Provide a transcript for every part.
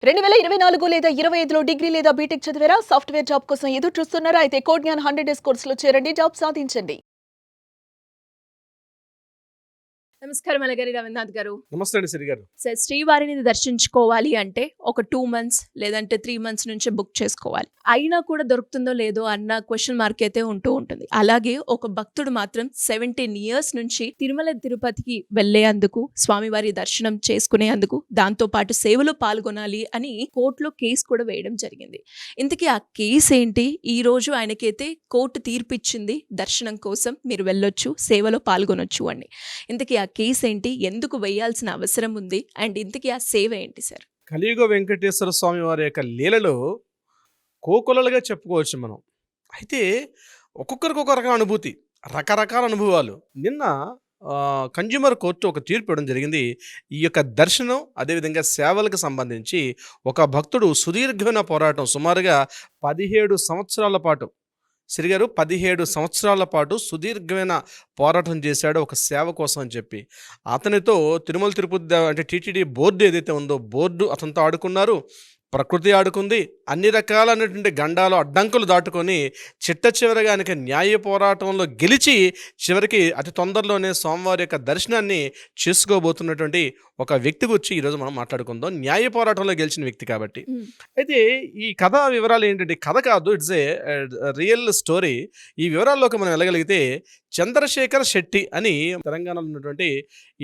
2024 లేదా 25లో డిగ్రీ లేదా బీటెక్ చదివారా? సాఫ్ట్‌వేర్ జాబ్ కోసం ఎదురు చూస్తున్నారా? అయితే కోడ్ జ్ఞాన్ 100 డేస్ కోర్సులో చేరండి. జాబ్ సాధించండి. నమస్కారం అలగారి రవీంద్రనాథ్ గారు. నమస్తే అండి సిరి గారు. సార్, శ్రీవారిని దర్శించుకోవాలి అంటే ఒక 2 మంత్స్ లేదంటే 3 మంత్స్ నుంచే బుక్ చేసుకోవాలి. అయినా కూడా దొరుకుతుందో లేదో అన్న క్వెషన్ మార్క్ అయితే ఉంటూ ఉంటుంది. అలాగే ఒక భక్తుడు మాత్రం 17 ఇయర్స్ నుంచి తిరుమల తిరుపతికి వెళ్ళేందుకు, స్వామివారి దర్శనం చేసుకునేందుకు, దాంతో పాటు సేవలో పాల్గొనాలి అని కోర్టులో కేసు కూడా వేయడం జరిగింది. ఇంతకీ ఆ కేసు ఏంటి? ఈ రోజు ఆయనకైతే కోర్టు తీర్పిచ్చింది, దర్శనం కోసం మీరు వెళ్ళొచ్చు, సేవలో పాల్గొనొచ్చు అని. ఇంతకీ ఆ కేసు ఏంటి? ఎందుకు వేయాల్సిన అవసరం ఉంది? అండ్ ఇంతకీ ఆ సేవ ఏంటి సార్? కలియుగ వెంకటేశ్వర స్వామి వారి యొక్క లీలలో కోకొలలుగా చెప్పుకోవచ్చు మనం. అయితే ఒక్కొక్కరికి ఒక రకం అనుభూతి, రకరకాల అనుభవాలు. నిన్న కన్జ్యూమర్ కోర్టు ఒక తీర్పు ఇవ్వడం జరిగింది. ఈ యొక్క దర్శనం అదేవిధంగా సేవలకు సంబంధించి ఒక భక్తుడు సుదీర్ఘమైన పోరాటం సుమారుగా 17 సంవత్సరాల పాటు, సిరిగారు 17 సంవత్సరాల పాటు సుదీర్ఘమైన పోరాటం చేశాడు ఒక సేవ కోసం అని చెప్పి. అతనితో తిరుమల తిరుపతి అంటే టీటీడీ బోర్డు ఏదైతే ఉందో బోర్డు అతనితో ఆడుకున్నారు, ప్రకృతి ఆడుకుంది. అన్ని రకాలైనటువంటి గండాలు అడ్డంకులు దాటుకొని చిట్ట చివరిగా ఆయనకి న్యాయ పోరాటంలో గెలిచి చివరికి అతి తొందరలోనే స్వామివారి యొక్క దర్శనాన్ని చేసుకోబోతున్నటువంటి ఒక వ్యక్తి గురించి ఈరోజు మనం మాట్లాడుకుందాం. న్యాయ పోరాటంలో గెలిచిన వ్యక్తి కాబట్టి. అయితే ఈ కథ వివరాలు ఏంటంటే, కథ కాదు, ఇట్స్ ఏ రియల్ స్టోరీ. ఈ వివరాల్లోకి మనం వెళ్ళగలిగితే, చంద్రశేఖర్ శెట్టి అని తెలంగాణలో ఉన్నటువంటి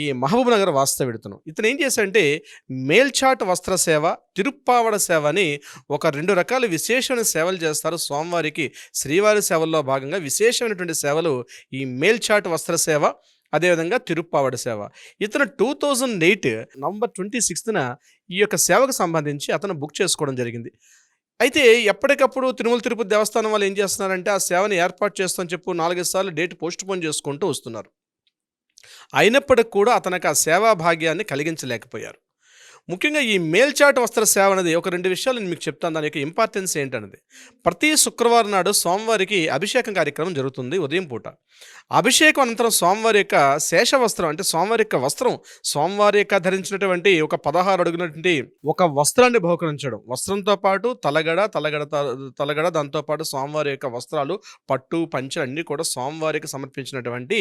ఈ మహబూబ్ నగర్ వాస్తవ్యుడుతను. ఇతను ఏం చేశాడంటే మేల్చాట్ వస్త్ర సేవ, తిరుప్పావడ సేవ అని ఒక 2 రకాల విశేషమైన సేవలు చేస్తారు స్వామివారికి. శ్రీవారి సేవల్లో భాగంగా విశేషమైనటువంటి సేవలు ఈ మేల్చాట్ వస్త్ర సేవ, అదేవిధంగా తిరుప్పావడ సేవ. ఇతను 2008 నవంబర్ 26న ఈ యొక్క సేవకు సంబంధించి అతను బుక్ చేసుకోవడం జరిగింది. అయితే ఎప్పటికప్పుడు తిరుమల తిరుపతి దేవస్థానం వాళ్ళు ఏం చేస్తున్నారంటే ఆ సేవని ఏర్పాటు చేస్తామని చెప్పి 4-5 సార్లు డేట్ పోస్ట్ పోన్ చేసుకుంటూ వస్తున్నారు. అయినప్పటికి కూడా అతనికి ఆ సేవా భాగ్యాన్ని కలిగించలేకపోయారు. ముఖ్యంగా ఈ మేల్చాట్ వస్త్ర సేవ అనేది ఒక 2 విషయాలు నేను మీకు చెప్తాను, దాని యొక్క ఇంపార్టెన్స్ ఏంటన్నది. ప్రతి శుక్రవారం నాడు స్వామివారికి అభిషేకం కార్యక్రమం జరుగుతుంది ఉదయం పూట. అభిషేకం అనంతరం స్వామివారి యొక్క శేష వస్త్రం అంటే స్వామివారి యొక్క వస్త్రం, స్వామివారి యొక్క ధరించినటువంటి ఒక 16 అడుగునటువంటి ఒక వస్త్రాన్ని బహుకరించడం. వస్త్రంతో పాటు తలగడ దాంతోపాటు స్వామివారి యొక్క వస్త్రాలు, పట్టు పంచెలు అన్నీ కూడా స్వామివారికి సమర్పించినటువంటి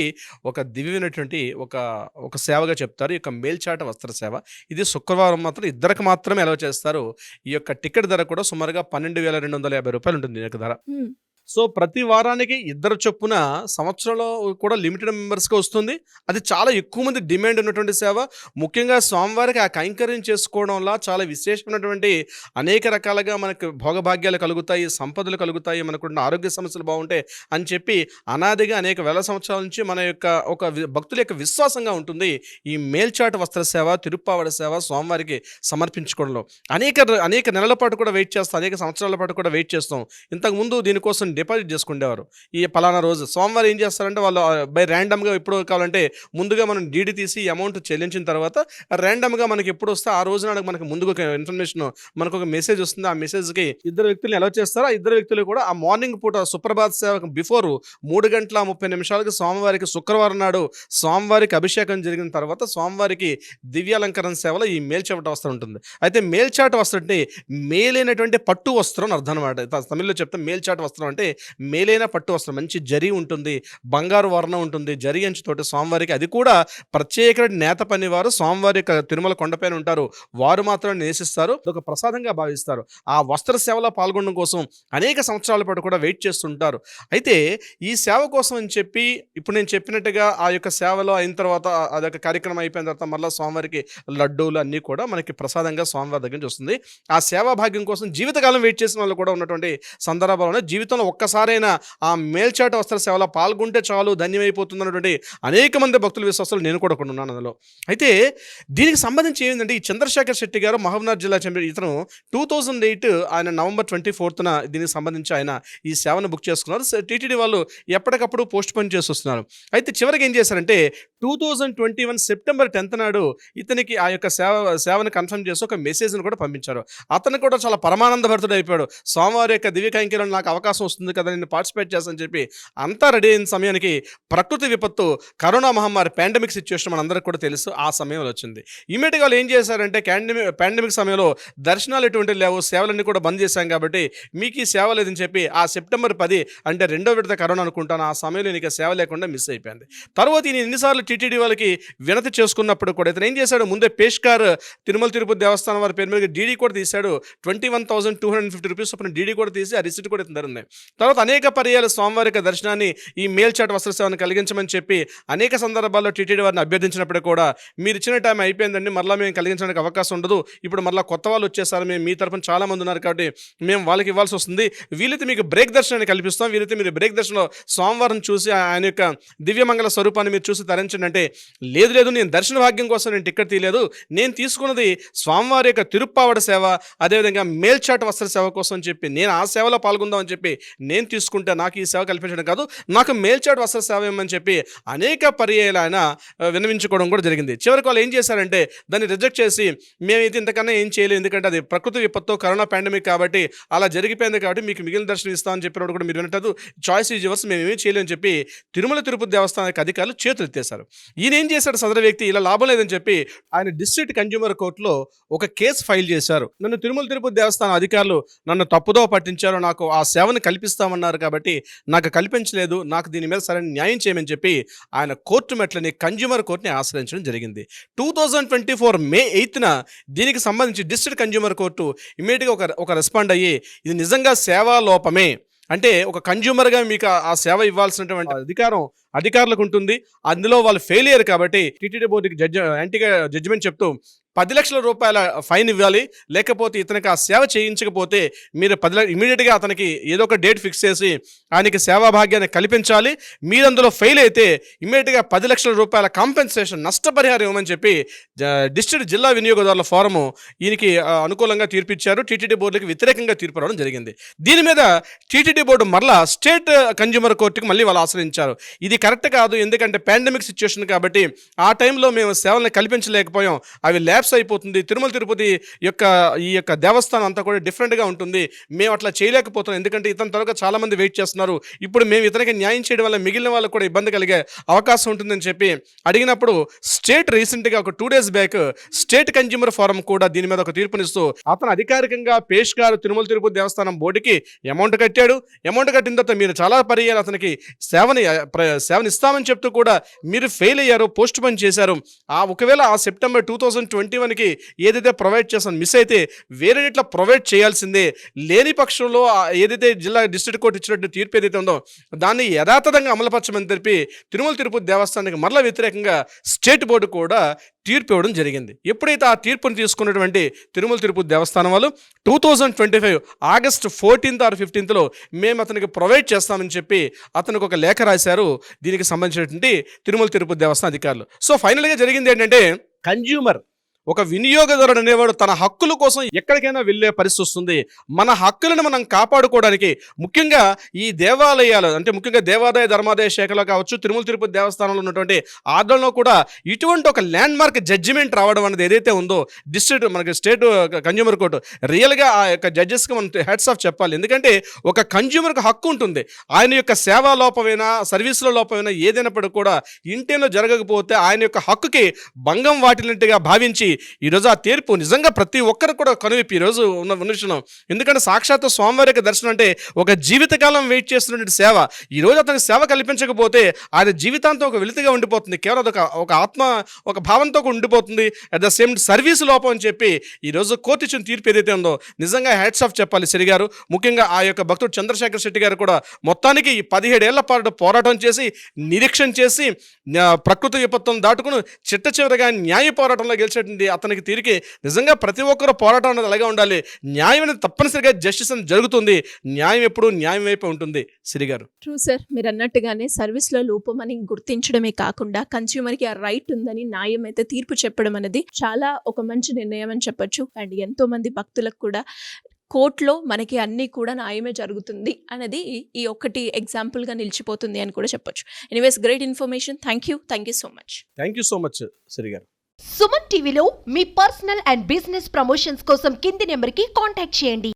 ఒక దివ్యమైనటువంటి ఒక సేవగా చెప్తారు ఈ యొక్క మేల్చాట వస్త్ర సేవ. ఇది శుక్రవారం మాత్రం ఇద్దరికి మాత్రమే అలౌ చేస్తారు. ఈ యొక్క టికెట్ ధర కూడా సుమారుగా 12,250 రూపాయలు ఉంటుంది ఈ యొక్క ధర. సో ప్రతి వారానికి 2 చొప్పున సంవత్సరంలో కూడా లిమిటెడ్ మెంబర్స్గా వస్తుంది. అది చాలా ఎక్కువ మంది డిమాండ్ ఉన్నటువంటి సేవ. ముఖ్యంగా స్వామివారికి ఆ కైంకర్యం చేసుకోవడం వల్ల చాలా విశేషమైనటువంటి అనేక రకాలుగా మనకు భోగభాగ్యాలు కలుగుతాయి, సంపదలు కలుగుతాయి, మనకున్న ఆరోగ్య సమస్యలు బాగుంటాయి అని చెప్పి అనాదిగా అనేక వేల సంవత్సరాల నుంచి మన యొక్క భక్తుల యొక్క విశ్వాసంగా ఉంటుంది ఈ మేల్చాటు వస్త్ర సేవ, తిరుప్పావడ సేవ స్వామివారికి సమర్పించుకోవడంలో. అనేక నెలల పాటు కూడా వెయిట్ చేస్తాం, అనేక సంవత్సరాల పాటు కూడా వెయిట్ చేస్తాం. ఇంతకుముందు దీనికోసం డిపాజిట్ చేసుకునేవారు. ఈ పలానా రోజు స్వామివారు ఏం చేస్తారంటే వాళ్ళు బై ర్యాండమ్గా ఎప్పుడు కావాలంటే ముందుగా మనం డీడీ తీసి అమౌంట్ చెల్లించిన తర్వాత ర్యాండమ్గా మనకి ఎప్పుడు వస్తే ఆ రోజు నాడు మనకు ముందుగా ఒక ఇన్ఫర్మేషన్, మనకు ఒక మెసేజ్ వస్తుంది. ఆ మెసేజ్కి 2 వ్యక్తులను ఎలా చేస్తారో ఆ 2 వ్యక్తులు కూడా ఆ మార్నింగ్ పూట సుప్రభాత్ సేవకు బిఫోర్ 3:30 స్వామివారికి శుక్రవారం నాడు స్వామివారికి అభిషేకం జరిగిన తర్వాత స్వామివారికి దివ్యాలంకరణ సేవలో ఈ మేల్చాట వస్త్రం ఉంటుంది. అయితే మేల్చాట వస్త్రం అంటే మేలైనటువంటి పట్టు వస్త్రం అని అర్థం అనమాట. తమిళ్లో చెప్తే మేల్చాట వస్త్రం అంటే మేలైన పట్టు వస్త్రం, మంచి జరి ఉంటుంది, బంగారు వర్ణం ఉంటుంది, జరి అంచుతోటి స్వామివారికి. అది కూడా ప్రత్యేక నేత పని వారు స్వామివారి యొక్క తిరుమల కొండపైన ఉంటారు, వారు మాత్రం నివసిస్తారు, ఒక ప్రసాదంగా భావిస్తారు. ఆ వస్త్ర సేవలో పాల్గొనడం కోసం అనేక సంవత్సరాల పాటు కూడా వెయిట్ చేస్తుంటారు. అయితే ఈ సేవ కోసం అని చెప్పి ఇప్పుడు నేను చెప్పినట్టుగా ఆ యొక్క సేవలో అయిన తర్వాత అదొక కార్యక్రమం అయిపోయిన తర్వాత మళ్ళీ స్వామివారికి లడ్డూలు అన్నీ కూడా మనకి ప్రసాదంగా స్వామివారి దగ్గర నుంచి వస్తుంది. ఆ సేవా భాగ్యం కోసం జీవితకాలం వెయిట్ చేసిన వాళ్ళు కూడా ఉన్నటువంటి సందర్భాలను జీవితంలో ఒక్కసారైనా ఆ మేల్చాట వస్త్ర సేవలో పాల్గొంటే చాలు ధన్యమైపోతున్నటువంటి అనేక మంది భక్తుల విశ్వాసాలు నేను కూడా ఉన్నాను అందులో. అయితే దీనికి సంబంధించి ఏంటంటే ఈ చంద్రశేఖర్ శెట్టి గారు మహబూబ్నగర్ జిల్లా చెందిన ఇతను 2008 ఆయన నవంబర్ 24న దీనికి సంబంధించి ఆయన ఈ సేవను బుక్ చేసుకున్నారు. టీటీడీ వాళ్ళు ఎప్పటికప్పుడు పోస్ట్ పోన్ చేసి వస్తున్నారు. అయితే చివరికి ఏం చేశారంటే 2021 సెప్టెంబర్ 10th నాడు ఇతనికి ఆ యొక్క సేవను కన్ఫర్మ్ చేసి ఒక మెసేజ్ను కూడా పంపించారు. అతను కూడా చాలా పరమానంద భరితుడు అయిపోయాడు. స్వామివారి యొక్క దివ్య కైంకర్యం నాకు అవకాశం వస్తుంది వస్తుంది కదా, నేను పార్టిసిపేట్ చేస్తానని చెప్పి అంతా రెడీ అయిన సమయానికి ప్రకృతి విపత్తు, కరోనా మహమ్మారి, పాండమిక్ సిచ్యువేషన్ మనందరికీ కూడా తెలుసు. ఆ సమయంలో వచ్చింది. ఇమీడియట్గా వాళ్ళు ఏం చేశారంటే పాండమిక్ సమయంలో దర్శనాలు ఎటువంటి లేవు, సేవలన్నీ కూడా బంద్ చేశాం కాబట్టి మీకు ఈ సేవ లేదని చెప్పి ఆ సెప్టెంబర్ 10 అంటే 2వ విడత కరోనా అనుకుంటాను, ఆ సమయంలో నీకు సేవ లేకుండా మిస్ అయిపోయింది. తర్వాత ఈయన ఎన్నిసార్లు టీటీడీ వాళ్ళకి వినతి చేసుకున్నప్పుడు కూడా ఇతను ఏం చేశాడు, ముందే పేష్కార్ తిరుమల తిరుపతి దేవస్థానం వారి పేరు మీద డీడీ కూడా తీశాడు. 21,250 రూపీస్ చొప్పున డీడీ కూడా తీసి ఆ రిసిప్ట్ కూడా ఇతను ఉంది. తర్వాత అనేక పర్యాలు స్వామివారి యొక్క దర్శనాన్ని ఈ మేల్చాట్ వస్త్ర సేవను కలిగించమని చెప్పి అనేక సందర్భాల్లో టీటీడీ వారిని అభ్యర్థించినప్పుడు కూడా మీరు ఇచ్చిన టైం అయిపోయిందండి, మరలా మేము కలిగించడానికి అవకాశం ఉండదు, ఇప్పుడు మరలా కొత్త వాళ్ళు వచ్చేసారు, మేము మీ తరఫున చాలా మంది ఉన్నారు కాబట్టి మేము వాళ్ళకి ఇవ్వాల్సి వస్తుంది, వీలైతే మీకు బ్రేక్ దర్శనాన్ని కల్పిస్తాం, వీలైతే మీరు బ్రేక్ దర్శనంలో స్వామివారిని చూసి ఆయన యొక్క దివ్యమంగళ స్వరూపాన్ని మీరు చూసి తరించండి అంటే, లేదు లేదు నేను దర్శన భాగ్యం కోసం నేను టికెట్ తీయలేదు, నేను తీసుకున్నది స్వామివారి యొక్క తిరుప్పావడ సేవ, అదేవిధంగా మేల్చాట్ వస్త్ర సేవ కోసం అని చెప్పి నేను ఆ సేవలో పాల్గొందామని చెప్పి నేను తీసుకుంటే నాకు ఈ సేవ కల్పించడం కాదు, నాకు మేల్చాట్ వస్త్ర సేవ ఇవ్వమని చెప్పి అనేక పర్యాయాలు ఆయన విన్నవించుకోవడం కూడా జరిగింది. చివరికి వాళ్ళు ఏం చేశారంటే దాన్ని రిజెక్ట్ చేసి మేమైతే ఇంతకన్నా ఏం చేయలేదు, ఎందుకంటే అది ప్రకృతి విపత్తు, కరోనా పాండమిక్ కాబట్టి అలా జరిగిపోయింది కాబట్టి మీకు మిగిలిన దర్శనం ఇస్తామని చెప్పినప్పుడు కూడా మీరు వినట్లేదు, చాయిస్ ఈజ్ యువర్స్, మేము ఏమీ చేయలేమని చెప్పి తిరుమల తిరుపతి దేవస్థానానికి అధికారులు చేతులు ఎత్తేశారు. ఈయన ఏం చేశాడు, సదరు వ్యక్తి ఇలా లాభం లేదని చెప్పి ఆయన డిస్ట్రిక్ట్ కన్జ్యూమర్ కోర్టులో ఒక కేసు ఫైల్ చేశారు. నన్ను తిరుమల తిరుపతి దేవస్థానం అధికారులు నన్ను తప్పుదో పట్టించారు, నాకు ఆ సేవను కల్పిస్తామన్నారు కాబట్టి నాకు కల్పించలేదు, నాకు దీని మీద సరైన న్యాయం చేయమని చెప్పి ఆయన కోర్టు మెట్లని కన్జ్యూమర్ కోర్టుని ఆశ్రయించడం జరిగింది. 2024 మే 8న దీనికి సంబంధించి డిస్ట్రిక్ట్ కన్జ్యూమర్ కోర్టు ఇమీడియట్గా ఒక రెస్పాండ్ అయ్యి ఇది నిజంగా సేవా లోపమే, అంటే ఒక కన్జ్యూమర్గా మీకు ఆ సేవ ఇవ్వాల్సినటువంటి అధికారులకు ఉంటుంది, అందులో వాళ్ళు ఫెయిల్ అయ్యారు కాబట్టి టీటీడీ బోర్డుకి యాంటీగా జడ్జిమెంట్ చెప్తూ 10 లక్షల రూపాయల ఫైన్ ఇవ్వాలి, లేకపోతే ఇతనికి ఆ సేవ చేయించకపోతే మీరు ఇమీడియట్గా అతనికి ఏదో ఒక డేట్ ఫిక్స్ చేసి ఆయనకి సేవా భాగ్యాన్ని కల్పించాలి, మీరు అందులో ఫెయిల్ అయితే ఇమీడియట్గా 10 లక్షల రూపాయల కాంపెన్సేషన్ నష్టపరిహారం ఇవ్వమని చెప్పి డిస్ట్రిక్ట్ జిల్లా వినియోగదారుల ఫోరము ఈయనకి అనుకూలంగా తీర్పిచ్చారు. టీటీడీ బోర్డుకి వ్యతిరేకంగా తీర్పు రావడం జరిగింది. దీని మీద టీటీడీ బోర్డు మరలా స్టేట్ కన్జ్యూమర్ కోర్టుకి మళ్ళీ వాళ్ళు ఆశ్రయించారు. ఇది కరెక్ట్ కాదు, ఎందుకంటే పాండమిక్ సిచ్యువేషన్ కాబట్టి ఆ టైంలో మేము సేవలను కల్పించలేకపోయాం, అవి ల్యాబ్స్ అయిపోతుంది, తిరుమల తిరుపతి ఈ యొక్క దేవస్థానం అంతా కూడా డిఫరెంట్గా ఉంటుంది, మేము అట్లా చేయలేకపోతున్నాం, ఎందుకంటే ఇతని త్వరగా చాలా మంది వెయిట్ చేస్తున్నారు, ఇప్పుడు మేము ఇతనికి న్యాయం చేయడం వల్ల మిగిలిన వాళ్ళకు కూడా ఇబ్బంది కలిగే అవకాశం ఉంటుందని చెప్పి అడిగినప్పుడు స్టేట్ రీసెంట్గా ఒక 2 days back state consumer forum కూడా దీని మీద ఒక తీర్పునిస్తూ అతను అధికారికంగా పేష్కార్ తిరుమల తిరుపతి దేవస్థానం బోర్డుకి అమౌంట్ కట్టాడు. అమౌంట్ కట్టిన తర్వాత మీరు చాలా పర్యాలు అతనికి సేవని ఇస్తామని చెప్తూ కూడా మీరు ఫెయిల్ అయ్యారు, పోస్ట్ పోన్ చేశారు. ఒకవేళ ఆ సెప్టెంబర్ 2021కి ఏదైతే ప్రొవైడ్ చేస్తాను మిస్ అయితే వేరే ఇట్లా ప్రొవైడ్ చేయాల్సిందే, లేని పక్షంలో ఏదైతే జిల్లా డిస్ట్రిక్ట్ కోర్టు ఇచ్చినట్టు తీర్పు ఏదైతే ఉందో దాన్ని యథాతథంగా అమలుపరచమని తెలిపి తిరుమల తిరుపతి దేవస్థానానికి మరలా వ్యతిరేకంగా స్టేట్ బోర్డు కూడా తీర్పు ఇవ్వడం జరిగింది. ఎప్పుడైతే ఆ తీర్పును తీసుకున్నటువంటి తిరుమల తిరుపతి దేవస్థానం వాళ్ళు 2025 ఆగస్టు 14th or 15th మేము అతనికి ప్రొవైడ్ చేస్తామని చెప్పి అతనికి ఒక లేఖ రాశారు దీనికి సంబంధించినటువంటి తిరుమల తిరుపతి దేవస్థానం అధికారులు. సో ఫైనల్గా జరిగింది ఏంటంటే కన్జ్యూమర్ ఒక వినియోగదారుడు అనేవాడు తన హక్కుల కోసం ఎక్కడికైనా వెళ్ళే పరిస్థితి వస్తుంది. మన హక్కులను మనం కాపాడుకోవడానికి ముఖ్యంగా ఈ దేవాలయాలు అంటే ముఖ్యంగా దేవాదాయ ధర్మాదాయ శాఖలో కావచ్చు, తిరుమల తిరుపతి దేవస్థానంలో ఉన్నటువంటి ఆర్డర్లో కూడా ఇటువంటి ఒక ల్యాండ్ మార్క్ జడ్జిమెంట్ రావడం అనేది ఏదైతే ఉందో డిస్ట్రిక్ట్ మనకి స్టేట్ కన్జ్యూమర్ కోర్టు రియల్గా ఆ యొక్క జడ్జెస్కి మనం హెడ్స్ ఆఫ్ చెప్పాలి. ఎందుకంటే ఒక కన్జ్యూమర్కి హక్కు ఉంటుంది, ఆయన యొక్క సేవా లోపమైనా సర్వీసుల లోపమైనా ఏదైనప్పటికీ కూడా ఇంటేనో జరగకపోతే ఆయన యొక్క హక్కుకి భంగం వాటినట్టుగా భావించి ఈరోజు ఆ తీర్పు నిజంగా ప్రతి ఒక్కరు కూడా కనువిప్పి ఈరోజు ఉన్న విషయం. ఎందుకంటే సాక్షాత్ స్వామివారి యొక్క దర్శనం అంటే ఒక జీవితకాలం వెయిట్ చేస్తున్నటువంటి సేవ. ఈరోజు అతనికి సేవ కల్పించకపోతే ఆయన జీవితాంతం ఒక వెలితిగా ఉండిపోతుంది, కేవలం ఒక ఆత్మ ఒక భావంతో ఉండిపోతుంది. అట్ ద సేమ్ సర్వీస్ లోపం అని చెప్పి ఈరోజు కోర్టు ఇచ్చిన తీర్పు ఏదైతే ఉందో నిజంగా హ్యాట్స్ ఆఫ్ చెప్పాలి శ్రీ గారు. ముఖ్యంగా ఆ యొక్క భక్తుడు చంద్రశేఖర్ శెట్టి గారు కూడా మొత్తానికి 17 ఏళ్ల పాటు పోరాటం చేసి నిరీక్షణ చేసి ప్రకృతి విపత్తును దాటుకుని చిట్ట చివరిగా న్యాయ పోరాటంలో గెలిచేటువంటి అతనికి తిరిగి నిజంగా ప్రతి ఒక్కరు పోరాటం అనేది అలాగే ఉండాలి. న్యాయం అనేది తప్పనిసరిగా జస్టిస్ అనేది జరుగుతుంది, న్యాయం ఎప్పుడు న్యాయం వైపు ఉంటుంది శ్రీ గారు. ట్రూ సార్, మీరు అన్నట్టుగానే సర్వీస్లో లోపం అని గుర్తించడమే కాకుండా కన్స్యూమర్కి ఆ రైట్ ఉందని న్యాయం అయితే తీర్పు చెప్పడం అనేది చాలా ఒక మంచి నిర్ణయం అని చెప్పొచ్చు. అండ్ ఎంతో మంది భక్తులకు కూడా కోర్టులో మనకి అన్నీ కూడా న్యాయమే జరుగుతుంది అనేది ఈ ఒక్కటి ఎగ్జాంపుల్గా నిలిచిపోతుంది అని కూడా చెప్పొచ్చు. Anyways great information. Thank you so much. Thank you so much Sri గారు. సుమన్ టీవీలో మీ పర్సనల్ అండ్ బిజినెస్ ప్రమోషన్స్ కోసం కింది నెంబర్కి కాంటాక్ట్ చేయండి.